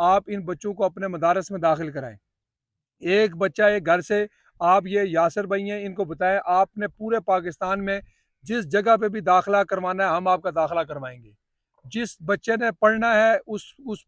آپ ان بچوں کو اپنے مدارس میں داخل کرائیں۔ ایک بچہ ایک گھر سے، آپ یہ یاسر بھائی ہیں ان کو بتائیں، آپ نے پورے پاکستان میں جس جگہ پہ بھی داخلہ کروانا ہے ہم آپ کا داخلہ کروائیں گے۔ جس بچے نے پڑھنا ہے اس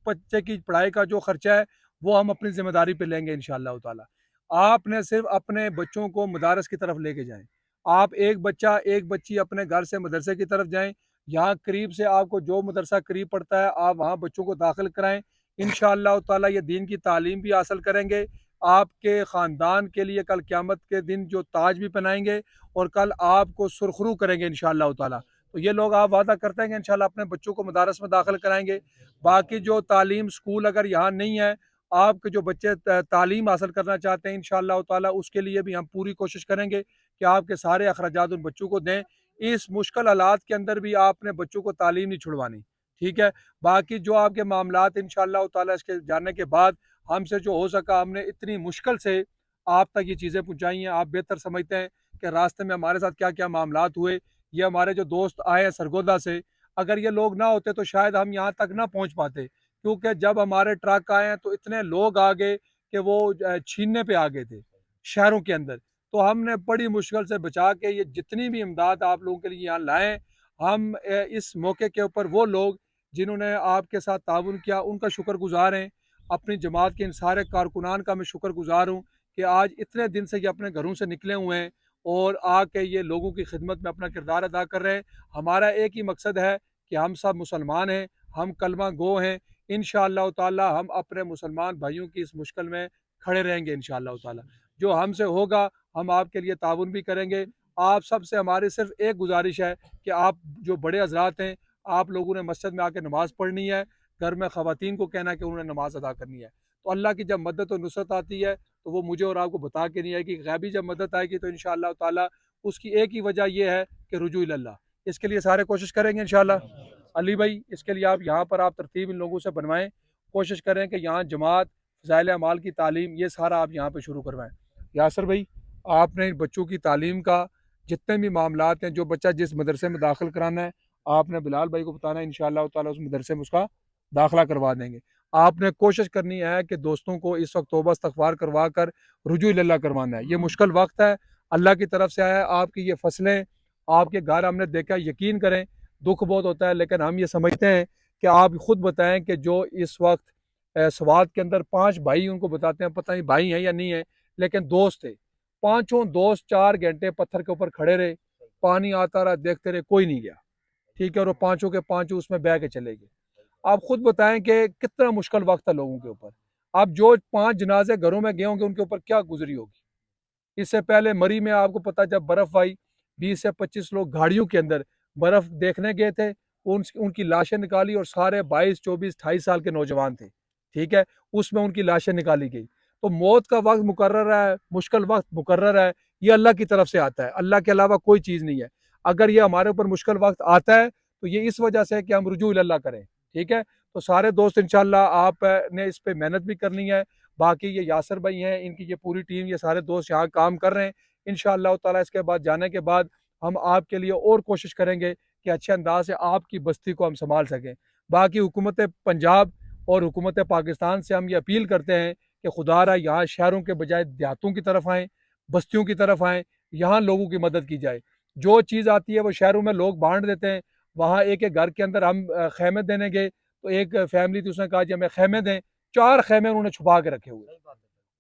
بچے کی پڑھائی کا جو خرچہ ہے وہ ہم اپنی ذمہ داری پہ لیں گے انشاءاللہ تعالی۔ آپ نے صرف اپنے بچوں کو مدارس کی طرف لے کے جائیں۔ آپ ایک بچہ ایک بچی اپنے گھر سے مدرسے کی طرف جائیں، یہاں قریب سے آپ کو جو مدرسہ قریب پڑتا ہے آپ وہاں بچوں کو داخل کرائیں۔ انشاءاللہ تعالی یہ دین کی تعلیم بھی حاصل کریں گے، آپ کے خاندان کے لیے کل قیامت کے دن جو تاج بھی پہنائیں گے اور کل آپ کو سرخرو کریں گے انشاءاللہ تعالی۔ تو یہ لوگ آپ وعدہ کرتے ہیں کہ انشاءاللہ اپنے بچوں کو مدارس میں داخل کرائیں گے۔ باقی جو تعلیم سکول اگر یہاں نہیں ہے، آپ کے جو بچے تعلیم حاصل کرنا چاہتے ہیں انشاءاللہ تعالی اس کے لیے بھی ہم پوری کوشش کریں گے کہ آپ کے سارے اخراجات ان بچوں کو دیں۔ اس مشکل حالات کے اندر بھی آپ نے بچوں کو تعلیم نہیں چھڑوانی، ٹھیک ہے۔ باقی جو آپ کے معاملات انشاءاللہ تعالی اس کے جاننے کے بعد ہم سے جو ہو سکا، ہم نے اتنی مشکل سے آپ تک یہ چیزیں پہنچائی ہیں، آپ بہتر سمجھتے ہیں کہ راستے میں ہمارے ساتھ کیا کیا معاملات ہوئے۔ یہ ہمارے جو دوست آئے ہیں سرگودا سے، اگر یہ لوگ نہ ہوتے تو شاید ہم یہاں تک نہ پہنچ پاتے، کیونکہ جب ہمارے ٹرک آئے ہیں تو اتنے لوگ آ گئے کہ وہ چھیننے پہ آ گئے تھے شہروں کے اندر، تو ہم نے بڑی مشکل سے بچا کے یہ جتنی بھی امداد آپ لوگوں کے لیے یہاں لائیں۔ ہم اس موقع کے اوپر وہ لوگ جنہوں نے آپ کے ساتھ تعاون کیا ان کا شکر گزار ہیں، اپنی جماعت کے ان سارے کارکنان کا میں شکر گزار ہوں کہ آج اتنے دن سے یہ اپنے گھروں سے نکلے ہوئے ہیں اور آ کے یہ لوگوں کی خدمت میں اپنا کردار ادا کر رہے ہیں۔ ہمارا ایک ہی مقصد ہے کہ ہم سب مسلمان ہیں، ہم کلمہ گو ہیں، انشاءاللہ تعالی ہم اپنے مسلمان بھائیوں کی اس مشکل میں کھڑے رہیں گے انشاءاللہ تعالی۔ جو ہم سے ہوگا ہم آپ کے لیے تعاون بھی کریں گے۔ آپ سب سے ہماری صرف ایک گزارش ہے کہ آپ جو بڑے حضرات ہیں، آپ لوگوں نے مسجد میں آ کے نماز پڑھنی ہے، گھر میں خواتین کو کہنا ہے کہ انہوں نے نماز ادا کرنی ہے۔ تو اللہ کی جب مدد و نصرت آتی ہے تو وہ مجھے اور آپ کو بتا کے نہیں آئے گی، غیبی جب مدد آئے گی تو انشاءاللہ تعالی اس کی ایک ہی وجہ یہ ہے کہ رجوع اللہ۔ اس کے لیے سارے کوشش کریں گے انشاءاللہ۔ علی بھائی اس کے لیے آپ یہاں پر آپ ترتیب ان لوگوں سے بنوائیں، کوشش کریں کہ یہاں جماعت، فضائل اعمال کی تعلیم یہ سارا آپ یہاں پہ شروع کروائیں۔ یاسر بھائی آپ نے بچوں کی تعلیم کا جتنے بھی معاملات ہیں، جو بچہ جس مدرسے میں داخل کرانا ہے آپ نے بلال بھائی کو بتانا ہے، انشاءاللہ تعالی اس مدرسے میں اس کا داخلہ کروا دیں گے۔ آپ نے کوشش کرنی ہے کہ دوستوں کو اس وقت توبہ استغفار کروا کر رجوع اللہ کروانا ہے۔ یہ مشکل وقت ہے، اللہ کی طرف سے آیا ہے، آپ کی یہ فصلیں آپ کے گھر ہم نے دیکھا، یقین کریں دکھ بہت ہوتا ہے، لیکن ہم یہ سمجھتے ہیں کہ آپ خود بتائیں کہ جو اس وقت سوات کے اندر 5 بھائی ان کو بتاتے ہیں، پتہ نہیں بھائی ہیں یا نہیں ہیں، لیکن دوست تھے، پانچوں دوست 4 گھنٹے پتھر کے اوپر کھڑے رہے، پانی آتا رہا دیکھتے رہے، کوئی نہیں گیا، ٹھیک ہے، اور وہ پانچوں کے پانچوں اس میں بہ کے چلے گئے۔ آپ خود بتائیں کہ کتنا مشکل وقت ہے لوگوں کے اوپر۔ اب جو 5 جنازے گھروں میں گئے ہوں گے ان کے اوپر کیا گزری ہوگی۔ اس سے پہلے مری میں آپ کو پتا جب برف آئی، 20 سے 25 لوگ گاڑیوں کے اندر برف دیکھنے گئے تھے، ان کی لاشیں نکالی اور سارے 22 24 28 سال کے نوجوان تھے، ٹھیک ہے، اس میں ان کی لاشیں نکالی گئی۔ تو موت کا وقت مقرر ہے، مشکل وقت مقرر ہے، یہ اللہ کی طرف سے آتا ہے، اللہ کے علاوہ کوئی چیز نہیں ہے۔ اگر یہ ہمارے اوپر مشکل وقت آتا ہے تو یہ اس وجہ سے ہے کہ ہم رجوع اللہ کریں، ٹھیک ہے۔ تو سارے دوست انشاءاللہ آپ نے اس پہ محنت بھی کرنی ہے۔ باقی یہ یاسر بھائی ہیں، ان کی یہ پوری ٹیم، یہ سارے دوست یہاں کام کر رہے ہیں انشاءاللہ تعالی۔ اس کے بعد جانے کے بعد ہم آپ کے لیے اور کوشش کریں گے کہ اچھے انداز سے آپ کی بستی کو ہم سنبھال سکیں۔ باقی حکومت پنجاب اور حکومت پاکستان سے ہم یہ اپیل کرتے ہیں کہ خدا را یہاں شہروں کے بجائے دیہاتوں کی طرف آئیں، بستیوں کی طرف آئیں، یہاں لوگوں کی مدد کی جائے۔ جو چیز آتی ہے وہ شہروں میں لوگ بانٹ دیتے ہیں، وہاں ایک ایک گھر کے اندر ہم خیمے دینے گئے تو ایک فیملی تھی، اس نے کہا جی ہمیں خیمے دیں، 4 خیمے انہوں نے چھپا کے رکھے ہوئے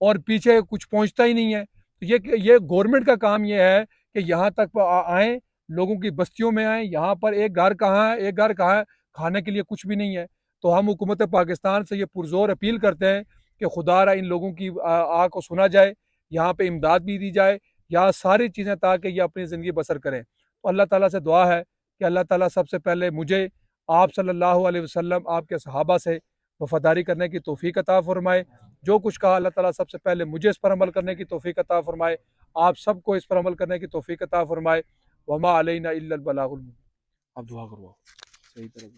اور پیچھے کچھ پہنچتا ہی نہیں ہے۔ تو یہ گورنمنٹ کا کام یہ ہے کہ یہاں تک آئیں، لوگوں کی بستیوں میں آئیں، یہاں پر ایک گھر کہاں ہے، ایک گھر کہاں ہے، کھانے کے لیے کچھ بھی نہیں ہے۔ تو ہم حکومت پاکستان سے یہ پرزور اپیل کرتے ہیں کہ خدا را ان لوگوں کی آہ کو سنا جائے، یہاں پہ امداد بھی دی جائے، یہاں ساری چیزیں تاکہ یہ اپنی زندگی بسر کریں۔ تو اللہ تعالیٰ سے دعا ہے کہ اللہ تعالیٰ سب سے پہلے مجھے آپ صلی اللہ علیہ وسلم، آپ کے صحابہ سے وفاداری کرنے کی توفیق عطا فرمائے۔ جو کچھ کہا اللہ تعالیٰ سب سے پہلے مجھے اس پر عمل کرنے کی توفیق عطا فرمائے، آپ سب کو اس پر عمل کرنے کی توفیق عطا فرمائے۔ وما علینا الا البلاغ المبین۔ آپ دعا کرو صحیح طرح